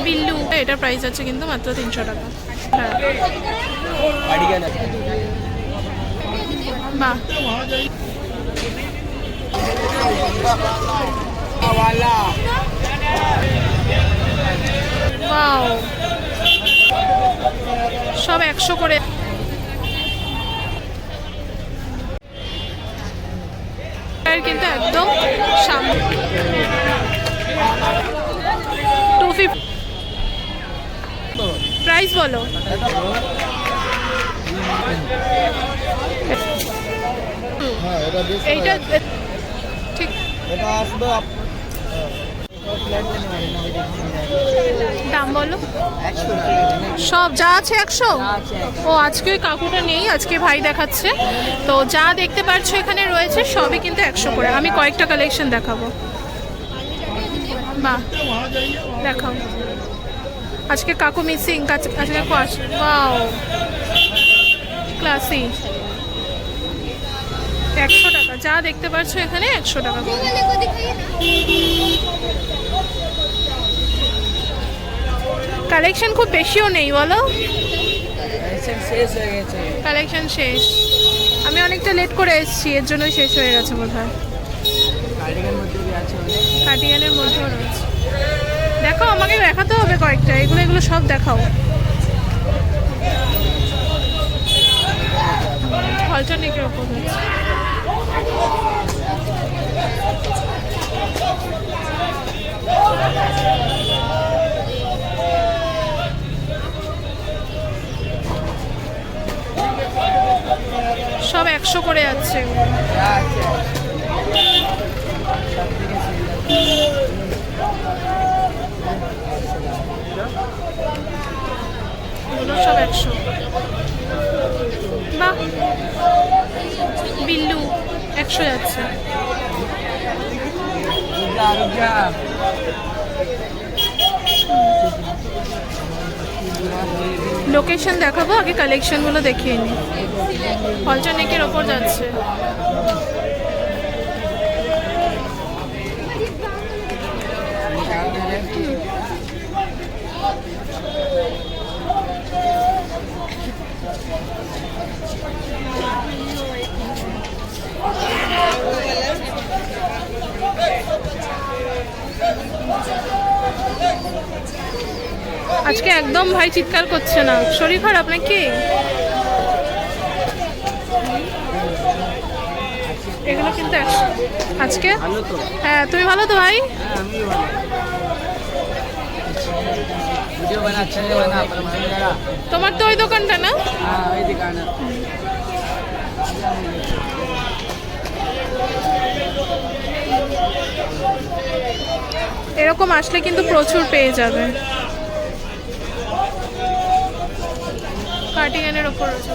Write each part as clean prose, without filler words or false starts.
বিল্লু, এটার প্রাইস আছে কিন্তু মাত্র 300 টাকা। হ্যাঁ বাহ, ওয়াও, সব 100 করে। কিন্তু একদম সামনে 250 প্রাইস বলো। এইটা ঠিক দাম বলো। সব যা আছে 100। ও আজকে ওই কাকুটা নেই, আজকে ভাই দেখাচ্ছে। তো যা দেখতে পাচ্ছ এখানে রয়েছে সবই কিন্তু 100 করে। আমি কয়েকটা কালেকশন দেখাবো। বাহ, দেখাও। আজকে কাকু মিসিং, আজকে কাকু আসে। Wow, classy. 100 টাকা যা দেখতে পাচ্ছ এখানে 100 টাকা। কালেকশন খুব বেশিও নেই বলো, কালেকশন শেষ। আমি অনেকটা লেট করে এসেছি, এর জন্যই শেষ হয়ে গেছে বোধ হয়। কার্ডিগানের মধ্যেও রয়েছে। দেখো, আমাকে দেখাতে হবে কয়েকটা, এগুলো এগুলো সব দেখাও। অল্টারনেটের ওপর রয়েছে। সব 100 করে যাচ্ছে। সব 100। বাহ, বিল্লু 100 যাচ্ছে। লোকেশন দেখাবো, আগে কালেকশনগুলো দেখিয়ে নিই। অল্টারনেটের ওপর যাচ্ছে। আজকে একদম ভাই চিৎকার করছে না, শরীর খারাপ নাকি? এগুলো কিন্তু আজকে। হ্যাঁ, তুমি ভালো তো ভাই? তোমার তো ওই দোকানটা না? এরকম আসলে কিন্তু প্রচুর পেয়ে যাবে। কার্ডিগানের ওপর রয়েছে,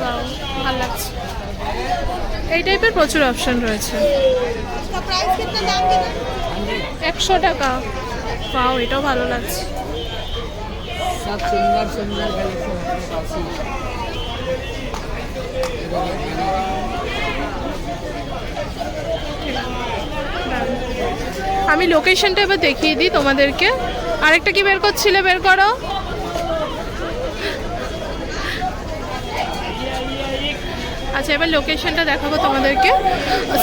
ভালো লাগছে। এই টাইপের প্রচুর অপশন রয়েছে। 100 টাকা। পাও, এটাও ভালো লাগছে। সব সুন্দর সুন্দর আমি লোকেশনটা এবার দেখিয়ে দিই তোমাদেরকে। আরেকটা কি বের করছিলে, বের করো। আচ্ছা, এবার লোকেশনটা দেখাবো তোমাদেরকে।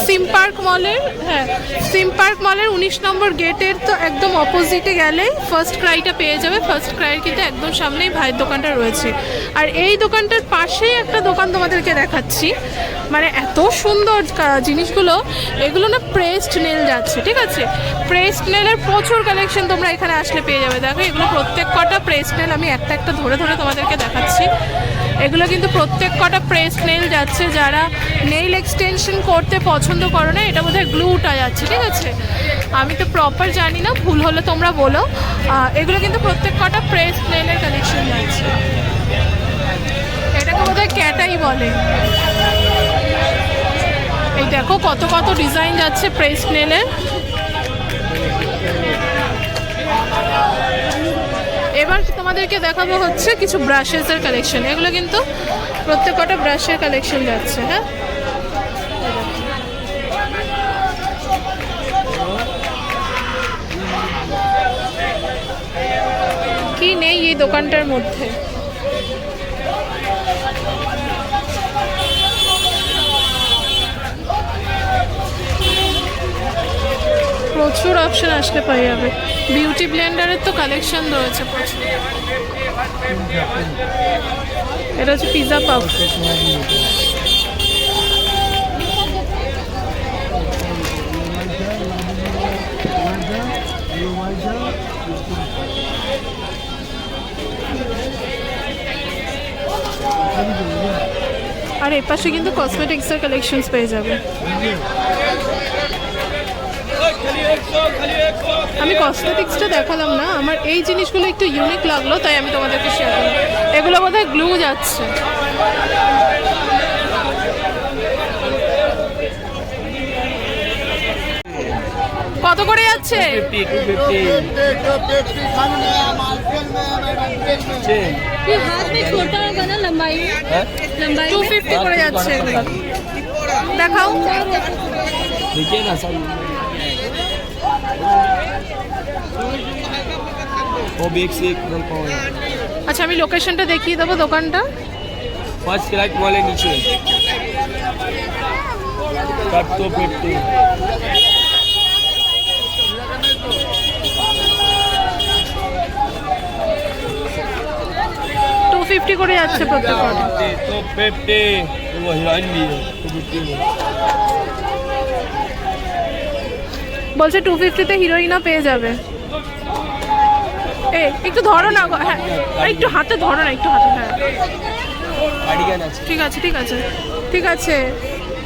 সিম পার্ক মলের, হ্যাঁ, সিম পার্ক মলের 19 নম্বর গেটের তো একদম অপোজিটে গেলেই ফার্স্ট ক্রাইটা পেয়ে যাবে। ফার্স্ট ক্রাইয়ের কিন্তু একদম সামনেই ভাইয়ের দোকানটা রয়েছে। আর এই দোকানটার পাশেই একটা দোকান তোমাদেরকে দেখাচ্ছি, মানে এত সুন্দর জিনিসগুলো। এগুলো না প্রেসড নেল যাচ্ছে, ঠিক আছে? প্রেসড নেলের প্রচুর কালেকশন তোমরা এখানে আসলে পেয়ে যাবে। দেখো, এগুলো প্রত্যেক কটা প্রেসড নেল। আমি একটা একটা ধরে ধরে তোমাদেরকে দেখাচ্ছি। এগুলো কিন্তু প্রত্যেক কটা প্রেস নেল যাচ্ছে। যারা নেইল এক্সটেনশন করতে পছন্দ করো না, এটা বোধহয় গ্লুটা যাচ্ছে, ঠিক আছে? আমি তো প্রপার জানি না, ভুল হলে তোমরা বলো। এগুলো কিন্তু প্রত্যেক কটা প্রেস নেলের কালেকশন যাচ্ছে। এটাকে বোধহয় ক্যাটাই বলে। এই দেখো কত কত ডিজাইন যাচ্ছে প্রেস নেলের। এবার তোমাদেরকে দেখাবো হচ্ছে কিছু ব্রাশেসের কালেকশন। এগুলো কিন্তু প্রত্যেক কটা ব্রাশের কালেকশন যাচ্ছে। হ্যাঁ, কি এই দোকানটার মধ্যে। প্রচুর অপশন আসলে পাওয়া যাবে। বিউটি ব্লেন্ডারের তো কালেকশন রয়েছে প্রচুর। এটা হচ্ছে পিৎজা পাফ। আর এর পাশে কিন্তু কসমেটিক্সের কালেকশনস পেয়ে যাবে। আমি কসমেটিক্সটা দেখালাম না, আমার এই জিনিসগুলো একটু ইউনিক লাগলো তাই আমি তোমাদেরকে শেয়ার করলাম। এগুলো বোধহয় গ্লু যাচ্ছে। কত করে যাচ্ছে? ये हाथ में छोटा होगा ना लंबाई में, लंबाई 250 করে যাচ্ছে এগুলো। দেখাও। देखिए ना सब वो भी एक से एक रंग पाओ है। আচ্ছা আমি লোকেশনটা দেখিয়ে দেবো দোকানটা। फर्स्ट क्लास वाले नीचे कट तो 50 250 করে যাচ্ছে প্রত্যেকটা। तो 50 वो हिरोइन भी है तो 50 বলছে 250-তে হিরোইনও পেয়ে যাবে। একটু ধরো না গো। হ্যাঁ একটু হাতে ধরো না, একটু হাতে। হ্যাঁ कार्डिगन আছে। ঠিক আছে ঠিক আছে ঠিক আছে।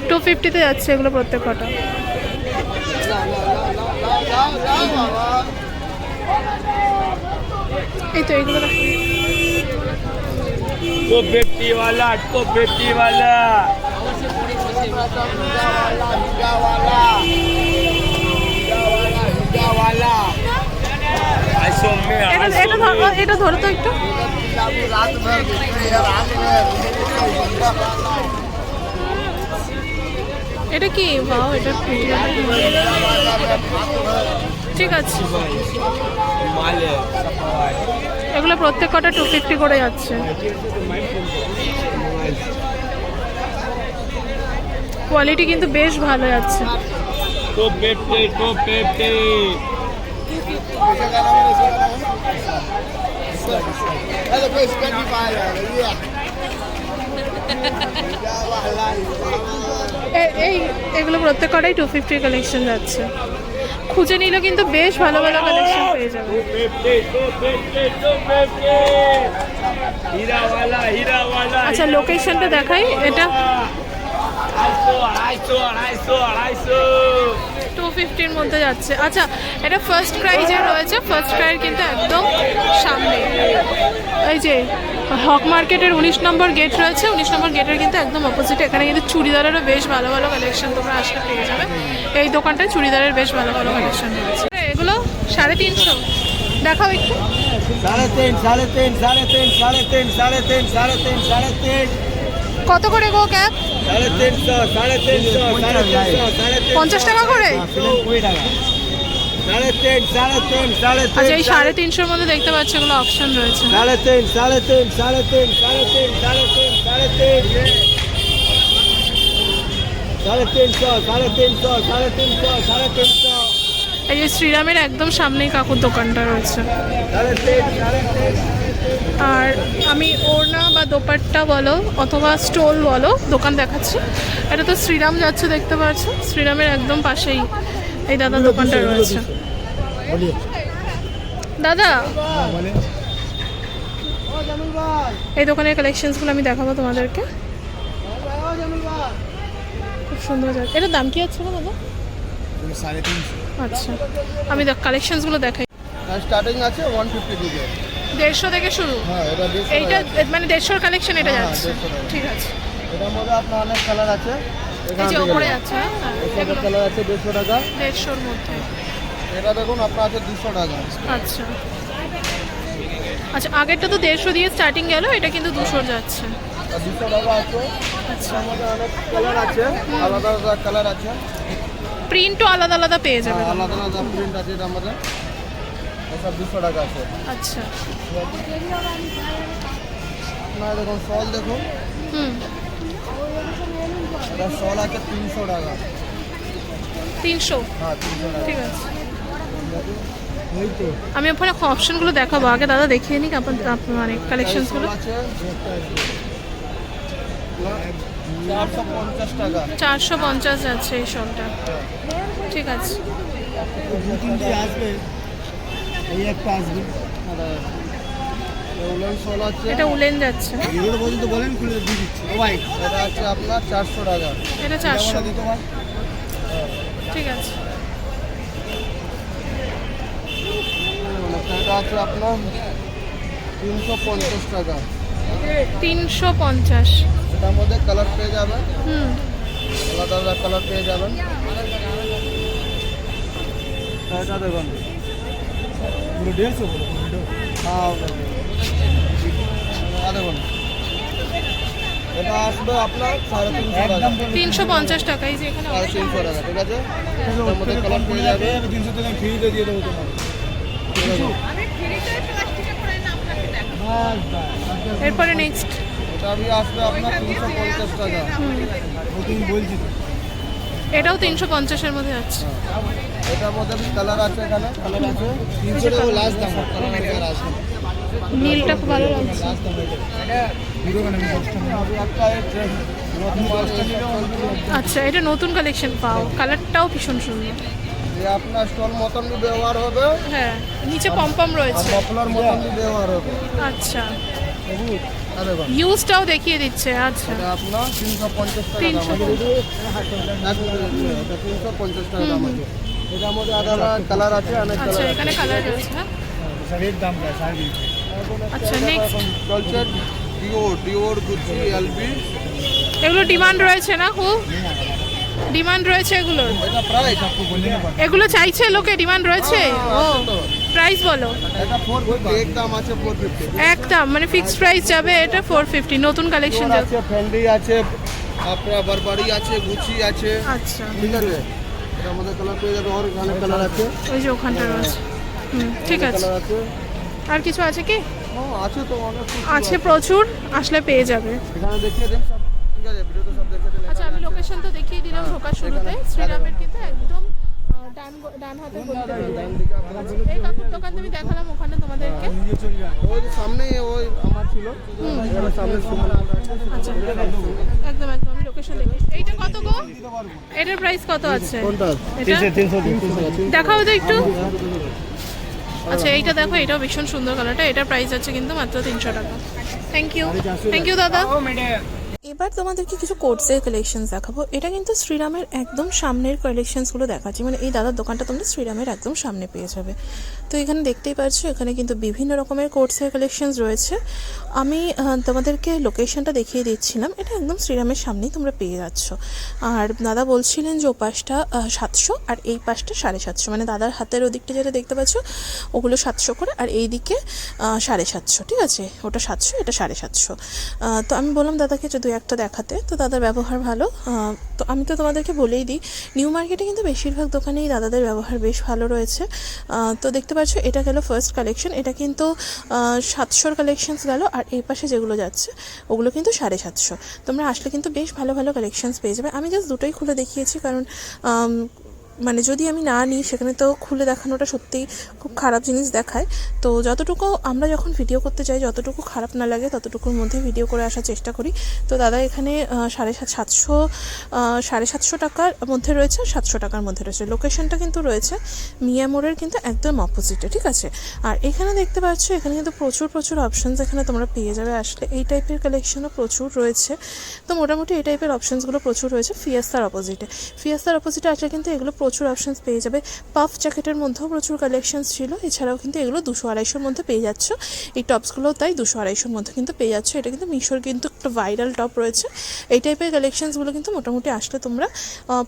250-তে যাচ্ছে এগুলো প্রত্যেকটা। এই তো এগুলো तो 50 वाला तो 50 वाला ऐसो में এটা ধরো তো একটু। এটা কি বাও, এটা ঠিক আছে। माल है এগুলো প্রত্যেকটা 250 করে যাচ্ছে। কোয়ালিটি কিন্তু বেশ ভালো যাচ্ছে। तो 50 এই এগুলো প্রত্যেকটাই 250 কালেকশন যাচ্ছে। খুঁজে নিলে কিন্তু বেশ ভালো ভালো কালেকশন পেয়ে যাবে। हीरा वाला আচ্ছা লোকেশনটা দেখাই। এটা 250-র মধ্যে যাচ্ছে। আচ্ছা এটা ফার্স্ট ক্রাই যে রয়েছে, ফার্স্ট ক্রাইয়ের কিন্তু একদম সামনে এই যে হক মার্কেটের 19 নম্বর গেট রয়েছে। 19 নম্বর গেটের কিন্তু একদম অপোজিটে এখানে কিন্তু চুড়িদারেরও বেশ ভালো ভালো কালেকশন তোমরা আসলে পেয়ে যাবে। এই দোকানটায় চুড়িদারের বেশ ভালো ভালো কালেকশন রয়েছে। এগুলো 350 দেখাও একটু। 3.5 কত করে গো ক্যাপ? 350 50 টাকা করে। আচ্ছা এই 350-র মধ্যে দেখতে পাচ্ছ এগুলো অপশন রয়েছে। 350 এই যে শ্রীরামের একদম সামনেই কাকুর দোকানটা রয়েছে। আর আমি ওড়না বা দোপাট্টা বলো অথবা স্টোল বলো দোকান দেখাচ্ছি। এটা তো শ্রীরাম যাচ্ছে দেখতে পাচ্ছ, শ্রীরামের একদম পাশেই এই দাদা দোকানটা রয়েছে। দাদা এই দোকানের কালেকশনসগুলো আমি দেখাবো তোমাদেরকে। খুব সুন্দর যাচ্ছে। এটার দাম কি আছে দাদা? 350। আচ্ছা আমি কালেকশনসগুলো দেখাই। স্টার্টিং আছে 150 থেকে। 150 থেকে শুরু। হ্যাঁ এটা 150 এইটা মানে 150-র কালেকশন এটা হ্যাঁ, যাচ্ছে। 150 টাকা। ঠিক আছে। এটার মধ্যে আপনার অনেক কালার আছে। এই যে ওপরে যাচ্ছে হ্যাঁ এটার কালার আছে 150 টাকা। 150-র মধ্যে। এটা দেখুন আপনার আছে 200 টাকা। আচ্ছা আচ্ছা আগেরটা তো 150 দিয়ে স্টার্টিং গেল, এটা কিন্তু 200 যাচ্ছে। আর 200 টাকা আছে। আচ্ছা এটার মধ্যে অনেক কালার আছে, আলাদা আলাদা কালার আছে। প্রিন্টও আলাদা আলাদা পেয়ে যাবে। আলাদা আলাদা প্রিন্ট আছে এটার মধ্যে। এসব 200 টাকা আছে। আচ্ছা আপনার দেখুন শল দেখুন, হুম এটা শল আছে 300 টাকা। 300 হ্যাঁ 300 টাকা। ঠিক আছে, এই তো আমি ওখানে অপশনগুলো দেখাবো, আগে দাদা দেখিয়ে নিক মানে কালেকশনসগুলো। শল আছে 450 টাকা। 450 যাচ্ছে এই শলটা, ঠিক আছে। আসবে, এই একটা আসবে। উলেন শল আছে, এটা উলেন যাচ্ছে, এগুলো পর্যন্ত বলেন খুলে দিয়ে দিচ্ছি। ও ভাই এটা আছে আপনার 400 টাকা। এটা 400, দিতে পার। ঠিক আছে। এটা আছে আপনার 350 টাকা। 350, এটার মধ্যে কালার পেয়ে যাবেন, হুম আলাদা আলাদা কালার পেয়ে যাবেন। এটা দেখুন পুরো 150। হ্যাঁ দেখুন এটা আসবে আপনার 350 টাকা। 350 টাকা, এই যে এখানে 350 টাকা, ঠিক আছে। এটার মধ্যে কালার পেয়ে যাবে। 300 টাকা ফ্রিতে দিয়ে দেবো তোমার। এরপরে নেক্সট এটা আমি আসবে আপনার 350 টাকা। তুমি বলছি তো। এটাও 350 এর মধ্যে আছে। এটার মধ্যে কালার আছে, এখানে কালার আছে 300 টাকা লাস্ট দাম। কালার আছে, নীলটা খুব ভালো লাগছে। লাস্ট দাম এটা ভিডিও বানাবি কাস্টমার আমি একটা নতুন কাস্টমার নিলো। আচ্ছা, এটা নতুন কালেকশন পাও, কালারটাও ভীষণ সুন্দর। যে আপনার স্টল মতন ব্যবহার হবে, হ্যাঁ নিচে পম্পম রয়েছে। পপুলার মতন ব্যবহার হবে। আচ্ছা, আরে বাহ, ইউজটাও দেখিয়ে দিচ্ছে। আচ্ছা, এটা আপনার 350 টাকা দাম 300 আছে। এটা 350 টাকা দাম আছে। এটার মধ্যে আলাদা কালার আছে, অনেক আচ্ছা কালার এখানে কালার রয়েছে। হ্যাঁ রেট দাম আচ্ছা, next। চলছে ডিওর গুচি এলবি। এগুলো ডিমান্ড রয়েছে না, খুব ডিমান্ড রয়েছে এগুলোর। এটা প্রাইস আপনি বললেন না, এগুলো চাইছে লোকে, ডিমান্ড রয়েছে। ও প্রাইস বলো। এটা 450 একদম আছে 450। একদম মানে ফিক্সড প্রাইস যাবে, এটা 450, নতুন কালেকশন যাবে। আছে ফ্যান্ডি আছে, আপনার বারবারি আছে, গুচি আছে, আচ্ছা, ঠিক আছে। এটার মধ্যে কালার পেয়ে যাবে, আর এখানে কালার আছে, ওই যে ওখানটা রয়েছে। হুম, ঠিক আছে। কালার আছে। আর কিছু আছে কি? হ্যাঁ আছে তো, অনেক কিছু আছে প্রচুর, আসলে পেয়ে যাবে। এখানে দেখিয়ে দেন সব, ঠিক আছে। ভিডিওতে সব দেখে দিন। আচ্ছা, আমি লোকেশন তো দেখিয়ে দিলাম ঢোকার শুরুতে। শ্রীরামের কিন্তু একদম ডান হাতে বলতে ডান দিকে আপনার এই কাকুর দোকান তুমি দেখালাম ওখানে তোমাদেরকে। ওই যে সামনেই ওই আমার ছিল, এখানে সামনে সুমন আচ্ছা, একদম একদম আমি লোকেশন দেখি। এইটা কত গো? এটার প্রাইস কত আছে? কোনটা? এটা 300 দেখাও তো একটু। আচ্ছা, এইটা দেখো, এটাও ভীষণ সুন্দর কালারটা। এটার প্রাইস আছে কিন্তু মাত্র 300 টাকা। থ্যাংক ইউ দাদা। এবার তোমাদেরকে কিছু কোর্সের কালেকশনস দেখাবো। এটা কিন্তু শ্রীরামের একদম সামনের কালেকশনসগুলো দেখাচ্ছি, মানে এই দাদার দোকানটা তোমরা শ্রীরামের একদম সামনে পেয়ে যাবে। তো এখানে দেখতেই পাচ্ছ, এখানে কিন্তু বিভিন্ন রকমের কোর্সের কালেকশনস রয়েছে। আমি তোমাদেরকে লোকেশনটা দেখিয়ে দিচ্ছিলাম, এটা একদম শ্রীরামের সামনেই তোমরা পেয়ে যাচ্ছ। আর দাদা বলছিলেন যে ও পাশটা 700 আর এই পাশটা 750, মানে দাদার হাতের ওদিকটা যেটা দেখতে পাচ্ছ ওগুলো 700 করে, আর এই দিকে 750, ঠিক আছে। ওটা 700, এটা 750। তো আমি বললাম দাদাকে যে একটা দেখাতে, তো দাদার ব্যবহার ভালো। তো আমি তো তোমাদেরকে বলেই দিই, নিউ মার্কেটে কিন্তু বেশিরভাগ দোকানেই দাদাদের ব্যবহার বেশ ভালো রয়েছে। তো দেখতে পাচ্ছ, এটা গেল ফার্স্ট কালেকশন, এটা কিন্তু 700 কালেকশনস গেল, আর এই পাশে যেগুলো যাচ্ছে ওগুলো কিন্তু 750। তোমরা আসলে কিন্তু বেশ ভালো ভালো কালেকশনস পেয়ে যাবে। আমি জাস্ট দুটোই খুলে দেখিয়েছি, কারণ মানে যদি আমি না নিই সেখানে তো খুলে দেখানোটা সত্যিই খুব খারাপ জিনিস দেখায়। তো যতটুকু আমরা যখন ভিডিও করতে চাই, যতটুকু খারাপ না লাগে ততটুকুর মধ্যে ভিডিও করে আসার চেষ্টা করি। তো দাদা এখানে 750 টাকার মধ্যে রয়েছে, 700 টাকার মধ্যে রয়েছে। লোকেশনটা কিন্তু রয়েছে মিয়া মোড়ের কিন্তু একদম অপোজিটে, ঠিক আছে। আর এখানে দেখতে পাচ্ছ, এখানে কিন্তু প্রচুর অপশানস এখানে তোমরা পেয়ে যাবে আসলে। এই টাইপের কালেকশনও প্রচুর রয়েছে। তো মোটামুটি এই টাইপের অপশানসগুলো প্রচুর রয়েছে ফিয়াস্তার অপোজিটে আসলে কিন্তু এগুলো প্রচুর অপশানস পেয়ে যাবে। পাফ জ্যাকেটের মধ্যেও প্রচুর কালেকশনস ছিল, এছাড়াও কিন্তু এগুলো 200-250 মধ্যে পেয়ে যাচ্ছ। এই টপসগুলোও তাই 200-250 মধ্যে কিন্তু পেয়ে যাচ্ছ। এটা কিন্তু মিশোর কিন্তু একটা ভাইরাল টপ রয়েছে। এই টাইপের কালেকশনসগুলো কিন্তু মোটামুটি আসলে তোমরা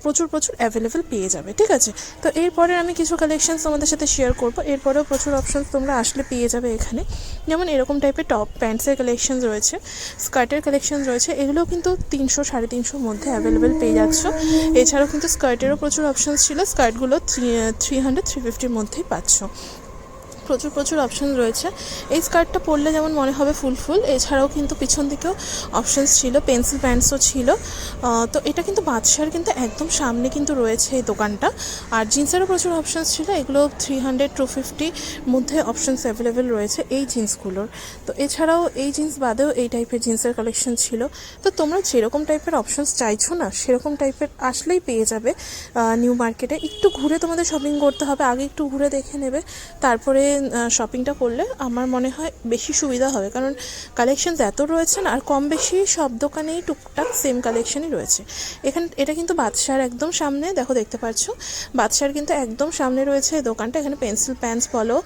প্রচুর অ্যাভেলেবেল পেয়ে যাবে, ঠিক আছে। তো এরপরে আমি কিছু কালেকশনস তোমাদের সাথে শেয়ার করবো। এরপরেও প্রচুর অপশানস তোমরা আসলে পেয়ে যাবে এখানে, যেমন এরকম টাইপের টপ প্যান্টসের কালেকশনস রয়েছে, স্কার্টের কালেকশনস রয়েছে। এগুলোও কিন্তু 300-350 মধ্যে অ্যাভেলেবেল পেয়ে যাচ্ছ। এছাড়াও কিন্তু স্কার্টেরও প্রচুর অপশানস ছিল, স্কার্টগুলো 300-350 মধ্যেই পাচ্ছ। প্রচুর প্রচুর অপশন রয়েছে। এই স্কার্টটা পরলে যেমন মনে হবে ফুল ফুল, এছাড়াও কিন্তু পিছন দিকেও অপশানস ছিল, পেন্সিল প্যান্টসও ছিল। তো এটা কিন্তু বাদশার কিন্তু একদম সামনে কিন্তু রয়েছে এই দোকানটা। আর জিন্সেরও প্রচুর অপশানস ছিল, এগুলো 300-250 মধ্যে অপশানস অ্যাভেলেবেল রয়েছে এই জিন্সগুলোর। তো এছাড়াও এই জিন্স বাদেও এই টাইপের জিন্সের কালেকশন ছিল। তো তোমরা যেরকম টাইপের অপশানস চাইছো না সেরকম টাইপের আসলেই পেয়ে যাবে নিউ মার্কেটে। একটু ঘুরে তোমাদের শপিং করতে হবে, আগে একটু ঘুরে দেখে নেবে, তারপরে শপিংটা করলে আমার মনে হয় বেশি সুবিধা হবে। কারণ কালেকশনস এত রয়েছে না, আর কম বেশি সব দোকানেই টুকটাক সেম কালেকশনই রয়েছে। এটা কিন্তু বাদশার একদম সামনে, দেখতে পাচ্ছ বাদশার কিন্তু একদম সামনে রয়েছে এই দোকানটা। এখানে পেন্সিল প্যান্টস বলো,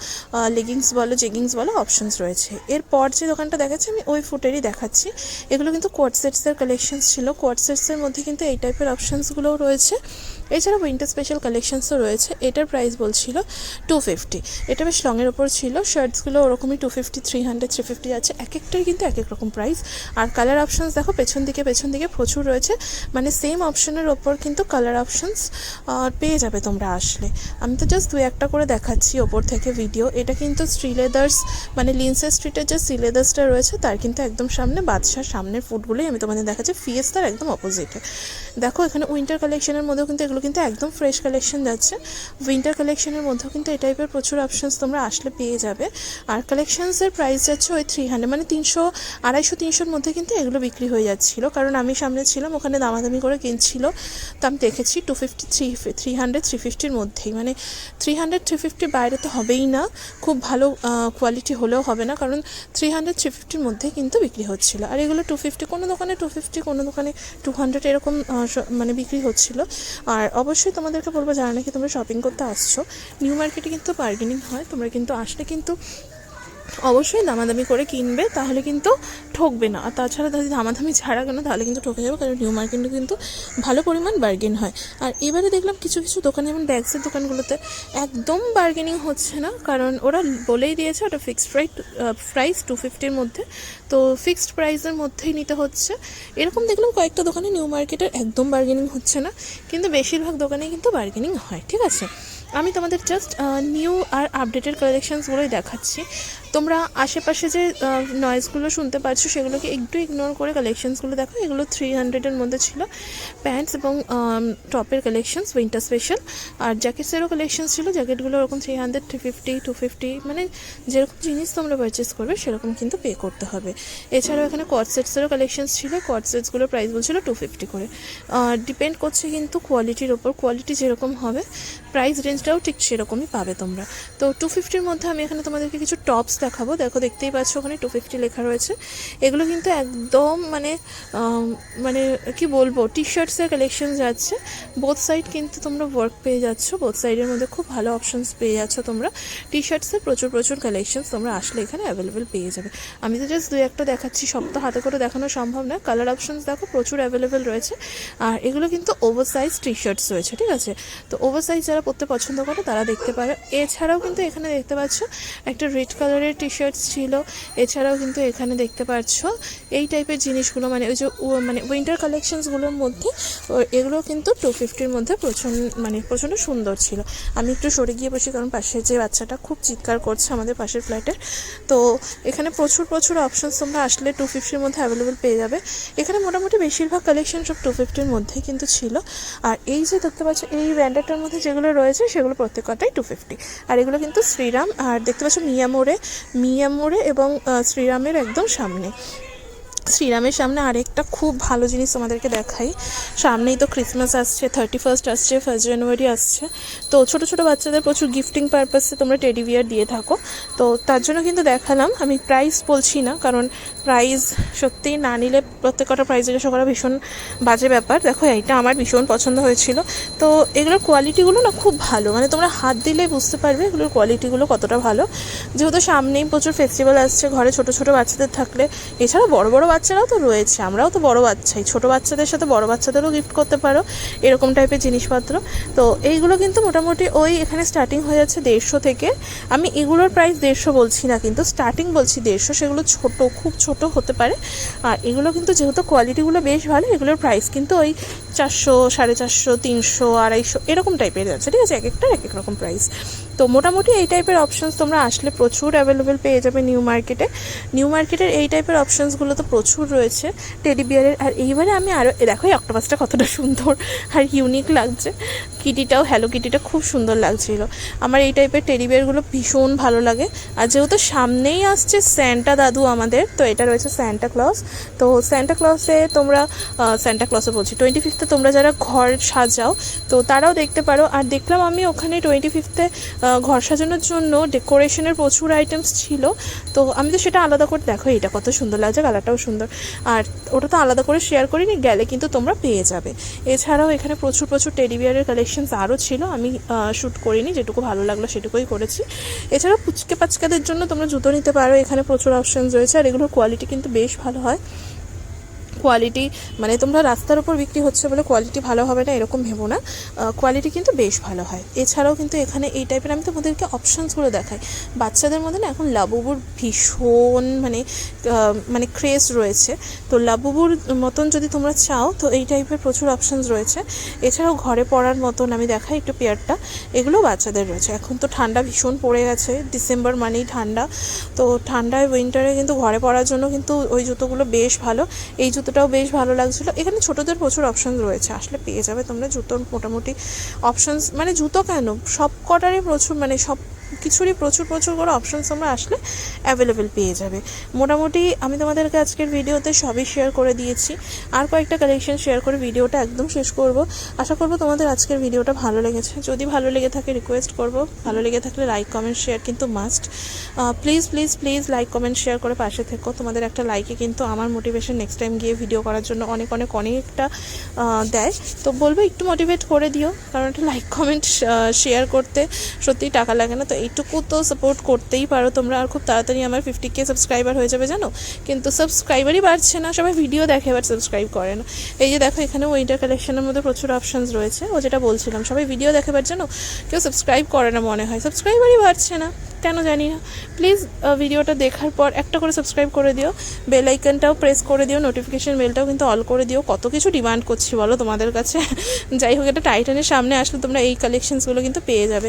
লেগিংস বলো, জেগিংস বলো, অপশনস রয়েছে। এরপর যে দোকানটা দেখাচ্ছি আমি ওই ফুটেরই দেখাচ্ছি। এগুলো কিন্তু কোয়ার্ড সেটসের কালেকশনস ছিল। কোয়ার্ড সেটসের মধ্যে কিন্তু এই টাইপের অপশনসগুলোও রয়েছে। এছাড়া উইন্টার স্পেশাল কালেকশনসও রয়েছে। এটার প্রাইস বলছিল 250। এটা বেশ লংয়ের ওপর ছিল। শার্টসগুলো ওরকমই 250, 300, 350 আছে। এক একটার কিন্তু এক এক রকম প্রাইস। আর কালার অপশনস দেখো পেছন দিকে প্রচুর রয়েছে, মানে সেম অপশনের ওপর কিন্তু কালার অপশনস পেয়ে যাবে তোমরা আসলে। আমি তো জাস্ট 2-1টা করে দেখাচ্ছি ওপর থেকে ভিডিও। এটা কিন্তু শ্রীলেদার্স, মানে লিন্সে স্ট্রিটের যে শ্রীলেদার্সটা রয়েছে তার কিন্তু একদম সামনে, বাদশার সামনের ফুটগুলোই আমি তোমাদের দেখাচ্ছি। ফিয়েস্তার একদম অপোজিটে দেখো। এখানে উইন্টার কালেকশনের মধ্যেও কিন্তু এগুলো কিন্তু একদম ফ্রেশ কালেকশন যাচ্ছে। উইন্টার কালেকশনের মধ্যেও কিন্তু এই টাইপের প্রচুর অপশনস তোমরা আসলে পেয়ে যাবে। আর কালেকশনসের প্রাইস যাচ্ছে ওই 300, মানে 300, 250-300-র মধ্যে কিন্তু এগুলো বিক্রি হয়ে যাচ্ছিলো। কারণ আমি সামনে ছিলাম, ওখানে দামাদামি করে কিনছিল, তো আমি দেখেছি 250, 300, 350-র মধ্যেই, মানে 300-350 বাইরে তো হবেই না, খুব ভালো কোয়ালিটি হলেও হবে না, কারণ 300-350-র মধ্যে কিন্তু বিক্রি হচ্ছিল। আর এগুলো 250, কোনো দোকানে 250, কোনো দোকানে 200 এরকম মানে বিক্রি হচ্ছিল। আর অবশ্যই তোমাদেরকে বলবো, যারা নাকি তোমরা শপিং করতে আসছো, নিউ মার্কেটে কিন্তু বার্গেনিং হয়। তোমরা কিন্তু আসলে কিন্তু অবশ্যই দামাদামি করে কিনবে, তাহলে কিন্তু ঠকবে না। আর তাছাড়া যদি দামাদামি ছাড়া কেন, তাহলে কিন্তু ঠকে যাবে, কারণ নিউ মার্কেটে কিন্তু ভালো পরিমাণ বার্গেন হয়। আর এবারে দেখলাম কিছু কিছু দোকানে, যেমন ব্যাগসের দোকানগুলোতে একদম বার্গেনিং হচ্ছে না, কারণ ওরা বলেই দিয়েছে ওটা ফিক্সড প্রাইস 250-র মধ্যে, তো ফিক্সড প্রাইসের মধ্যেই নিতে হচ্ছে। এরকম দেখলাম কয়েকটা দোকানে নিউ মার্কেটের একদম বার্গেনিং হচ্ছে না, কিন্তু বেশিরভাগ দোকানেই কিন্তু বার্গেনিং হয়। ঠিক আছে, আমি তোমাদের জাস্ট নিউ আর আপডেটেড কালেকশানসগুলোই দেখাচ্ছি। তোমরা আশেপাশে যে নয়েজগুলো শুনতে পাচ্ছ সেগুলোকে একটু ইগনোর করে কালেকশানসগুলো দেখো। এগুলো 300-এর মধ্যে ছিল প্যান্টস এবং টপের কালেকশানস, উইন্টার স্পেশাল। আর জ্যাকেটসেরও কালেকশানস ছিল। জ্যাকেটগুলো ওরকম 300, 350, 250, মানে যেরকম জিনিস তোমরা পারচেস করবে সেরকম কিন্তু পে করতে হবে। এছাড়াও এখানে কোয়ার্ড সেটসেরও কালেকশানস ছিল। কোয়ার্ড সেটসগুলোর প্রাইস বলছিল 250 করে। ডিপেন্ড করছে কিন্তু কোয়ালিটির ওপর, কোয়ালিটি যেরকম হবে প্রাইস রেঞ্জটাও ঠিক সেরকমই পাবে তোমরা। তো 250-র মধ্যে আমি এখানে তোমাদেরকে কিছু টপস দেখাবো। দেখতেই পাচ্ছ ওখানে 250 লেখা রয়েছে। এগুলো কিন্তু একদম মানে কি বলবো, টি শার্টসের কালেকশন যাচ্ছে। বোথ সাইড কিন্তু তোমরা ওয়ার্ক পেয়ে যাচ্ছ, বোথ সাইডের মধ্যে খুব ভালো অপশনস পেয়ে যাচ্ছ তোমরা। টি শার্টসের প্রচুর কালেকশনস তোমরা আসলে এখানে অ্যাভেলেবেল পেয়ে যাবে। আমি তো জাস্ট 2-1টা দেখাচ্ছি, সব তো হাতে করে দেখানো সম্ভব না। কালার অপশনস দেখো প্রচুর অ্যাভেলেবেল রয়েছে। আর এগুলো কিন্তু ওভার সাইজ টি শার্টস রয়েছে। ঠিক আছে, তো ওভার সাইজ যারা পরতে পছন্দ করে তারা দেখতে পারে। এছাড়াও কিন্তু এখানে দেখতে পাচ্ছ একটা রেড কালারের টি শার্টস ছিল। এছাড়াও কিন্তু এখানে দেখতে পাচ্ছ এই টাইপের জিনিসগুলো, মানে ওই যে মানে উইন্টার কালেকশনসগুলোর মধ্যে এগুলো কিন্তু 250-র মধ্যে প্রচণ্ড সুন্দর ছিল। আমি একটু সরে গিয়ে বসি, কারণ পাশের যে বাচ্চাটা খুব চিৎকার করছে আমাদের পাশের ফ্ল্যাটের। তো এখানে প্রচুর অপশনস তোমরা আসলে 250-র মধ্যে অ্যাভেলেবেল পেয়ে যাবে। এখানে মোটামুটি বেশিরভাগ কালেকশন সব 250-র মধ্যেই কিন্তু ছিল। আর এই যে দেখতে পাচ্ছ এই ব্র্যান্ডেডটার মধ্যে যেগুলো রয়েছে সেগুলো প্রত্যেকটাই 250। আর এগুলো কিন্তু শ্রীরাম, আর দেখতে পাচ্ছ মিয়ামোড়ে এবং শ্রীরামের একদম সামনে। শ্রীরামের সামনে আরেকটা খুব ভালো জিনিস তোমাদেরকে দেখাই। সামনেই তো ক্রিসমাস আসছে, 31st আসছে, 1 জানুয়ারি আসছে। তো ছোটো বাচ্চাদের প্রচুর গিফটিং পারপাসে তোমরা টেডি বিয়ার দিয়ে থাকো, তো তার জন্য কিন্তু দেখালাম। আমি প্রাইস বলছি না, কারণ প্রাইস সত্যিই না নিলে প্রত্যেকটা প্রাইস জিজ্ঞাসা করা ভীষণ বাজে ব্যাপার। দেখো এইটা আমার ভীষণ পছন্দ হয়েছিল। তো এগুলোর কোয়ালিটিগুলো না খুব ভালো, মানে তোমরা হাত দিলেই বুঝতে পারবে এগুলোর কোয়ালিটিগুলো কতটা ভালো। যেহেতু সামনেই প্রচুর ফেস্টিভ্যাল আসছে, ঘরে ছোটো বাচ্চাদের থাকলে, এছাড়া বড় বাচ্চারাও তো রয়েছে, আমরাও তো বড় বাচ্চাই, ছোটো বাচ্চাদের সাথে বড় বাচ্চাদেরও গিফট করতে পারো এরকম টাইপের জিনিসপত্র। তো এইগুলো কিন্তু মোটামুটি ওই এখানে স্টার্টিং হয়ে যাচ্ছে 150 থেকে। আমি এগুলোর প্রাইস 150 বলছি না, কিন্তু স্টার্টিং বলছি 150। সেগুলো খুব ছোট হতে পারে। আর এগুলো কিন্তু যেহেতু কোয়ালিটিগুলো বেশ ভালো, এগুলোর প্রাইস কিন্তু ওই 400, 450, 300, 250 এরকম টাইপের যাচ্ছে। ঠিক আছে, এক একটার এক এক রকম প্রাইস। তো মোটামুটি এই টাইপের অপশানস তোমরা আসলে প্রচুর অ্যাভেলেবেল পেয়ে যাবে নিউ মার্কেটে। নিউ মার্কেটের এই টাইপের অপশানসগুলো তো প্রচুর রয়েছে টেডি বিয়ারের। আর এইবারে আমি আরও দেখো এই অক্টোপাসটা কতটা সুন্দর আর ইউনিক লাগছে, কিটিটাও হ্যালো কিটিটা খুব সুন্দর লাগছিল। আমার এই টাইপের টেডি বিয়ারগুলো ভীষণ ভালো লাগে। আর যেহেতু সামনেই আসছে স্যান্টা দাদু আমাদের, তো এটা রয়েছে স্যান্টা ক্লজ। তো স্যান্টা ক্লজে তোমরা স্যান্টা ক্লজে বলছি 25th তোমরা যারা ঘর সাজাও তো তারাও দেখতে পারো। আর দেখলাম আমি ওখানে 25th ঘর সাজানোর জন্য ডেকোরেশনের প্রচুর আইটেমস ছিল, তো আমি তো সেটা আলাদা করে দেখো এটা কত সুন্দর লাগছে, কালারটাও সুন্দর। আর ওটা তো আলাদা করে শেয়ার করিনি, গেলে কিন্তু তোমরা পেয়ে যাবে। এছাড়াও এখানে প্রচুর টেডি বিয়ারের কালেকশনস আরও ছিল, আমি শ্যুট করিনি, যেটুকু ভালো লাগলো সেটুকুই করেছি। এছাড়াও পুচকে পাচকাদের জন্য তোমরা জুতো নিতে পারো, এখানে প্রচুর অপশানস রয়েছে। আর এগুলোর কোয়ালিটি কিন্তু বেশ ভালো হয়। কোয়ালিটি মানে তোমরা রাস্তার উপর বিক্রি হচ্ছে বলে কোয়ালিটি ভালো হবে না এরকম ভেবো না, কোয়ালিটি কিন্তু বেশ ভালো হয়। এছাড়াও কিন্তু এখানে এই টাইপের আমি তোমাদেরকে অপশানসগুলো দেখাই। বাচ্চাদের মধ্যে না এখন লাবুবুর ভীষণ মানে ক্রেজ রয়েছে, তো লাবুবুর মতন যদি তোমরা চাও তো এই টাইপের প্রচুর অপশানস রয়েছে। এছাড়াও ঘরে পরার মতন আমি দেখাই একটু পেয়ারটা, এগুলো বাচ্চাদের রয়েছে। এখন তো ঠান্ডা ভীষণ পড়ে গেছে, ডিসেম্বর মানেই ঠান্ডা, তো ঠান্ডায় উইন্টারে কিন্তু ঘরে পরার জন্য কিন্তু ওই জুতোগুলো বেশ ভালো। এই জুতোটাও বেশ ভালো লাগছিলো। এখানে ছোটোদের প্রচুর অপশান রয়েছে, আসলে পেয়ে যাবে তোমরা জুতোর মোটামুটি অপশানস, মানে জুতো কেন সব কটারই প্রচুর, মানে সব কিছুরই প্রচুর করে অপশানস তোমরা আসলে অ্যাভেলেবেল পেয়ে যাবে। মোটামুটি আমি তোমাদেরকে আজকের ভিডিওতে সবই শেয়ার করে দিয়েছি, আর কয়েকটা কালেকশন শেয়ার করে ভিডিওটা একদম শেষ করব। আশা করব তোমাদের আজকের ভিডিওটা ভালো লেগেছে। যদি ভালো লেগে থাকে রিকোয়েস্ট করব, ভালো লেগে থাকলে লাইক কমেন্ট শেয়ার কিন্তু must. Please like comment share করে পাশে থেকো। তোমাদের একটা লাইকে কিন্তু আমার মোটিভেশন নেক্সট টাইম গিয়ে ভিডিও করার জন্য অনেকটা দেয়। তো বলবো একটু মোটিভেট করে দিও, কারণ একটা লাইক কমেন্ট শেয়ার করতে সত্যিই টাকা লাগে না, তো এইটুকু তো সাপোর্ট করতেই পারো তোমরা। আর খুব তাড়াতাড়ি আমার 50K সাবস্ক্রাইবার হয়ে যাবে জানো, কিন্তু সাবস্ক্রাইবারই বাড়ছে না, সবাই ভিডিও দেখে এবার সাবস্ক্রাইব করে না। এই যে দেখো এখানে উইন্টার কালেকশনের মধ্যে প্রচুর অপশানস রয়েছে, ও যেটা বলছিলাম সবাই ভিডিও দেখে বার জানো, কেউ সাবস্ক্রাইব করে না, মনে হয় সাবস্ক্রাইবারই বাড়ছে না কেন জানি না। প্লিজ ভিডিওটা দেখার পর একটা করে সাবস্ক্রাইব করে দিও, বেল আইকনটাও প্রেস করে দিও, নোটিফিকেশন বেলটাও কিন্তু অল করে দিও। কত কিছু ডিমান্ড করছি বলো তোমাদের কাছে। যাই হোক, এটা টাইটানের সামনে আসলে তোমরা এই কালেকশনসগুলো কিন্তু পেয়ে যাবে।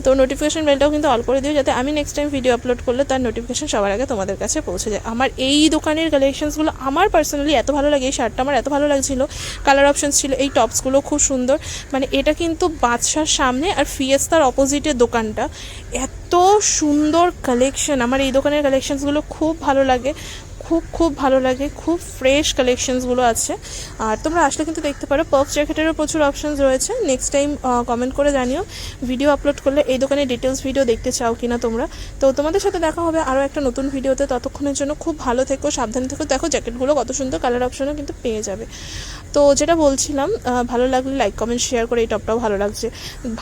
তো নোটিফিকেশন বেলটাও কিন্তু অল করে দিও, যাতে আমি নেক্সট টাইম ভিডিও আপলোড করলে তার নোটিফিকেশন সবার আগে তোমাদের কাছে পৌঁছে যায়। আমার এই দোকানের কালেকশনসগুলো আমার পার্সোনালি এত ভালো লাগে, এই শার্টটা আমার এত ভালো লাগছিলো, কালার অপশানস ছিল, এই টপসগুলো খুব সুন্দর। মানে এটা কিন্তু বাদশার সামনে আর ফিয়েস্তার অপোজিটে দোকানটা, এত সুন্দর কালেকশন। আমার এই দোকানের কালেকশনসগুলো খুব ভালো লাগে, খুব ভালো লাগে, খুব ফ্রেশ কালেকশনসগুলো আছে। আর তোমরা আসলে কিন্তু দেখতে পারো। পাফ জ্যাকেটেরও প্রচুর অপশানস রয়েছে। নেক্সট টাইম কমেন্ট করে জানিও ভিডিও আপলোড করলে এই দোকানের ডিটেলস ভিডিও দেখতে চাও কিনা তোমরা। তো তোমাদের সাথে দেখা হবে আরও একটা নতুন ভিডিওতে, ততক্ষণের জন্য খুব ভালো থেকো, সাবধানে থেকো। দেখো জ্যাকেটগুলো কত সুন্দর, কালার অপশানও কিন্তু পেয়ে যাবে। তো যেটা বলছিলাম, ভালো লাগলে লাইক কমেন্ট শেয়ার করে, এই টপটাও ভালো লাগছে,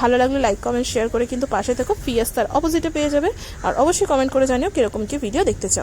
ভালো লাগলে লাইক কমেন্ট শেয়ার করে কিন্তু পাশে থেকো, ফিয়েস্তার অপোজিটে পেয়ে যাবে। আর অবশ্যই কমেন্ট করে জানিও কীরকম কি ভিডিও দেখতে চাও।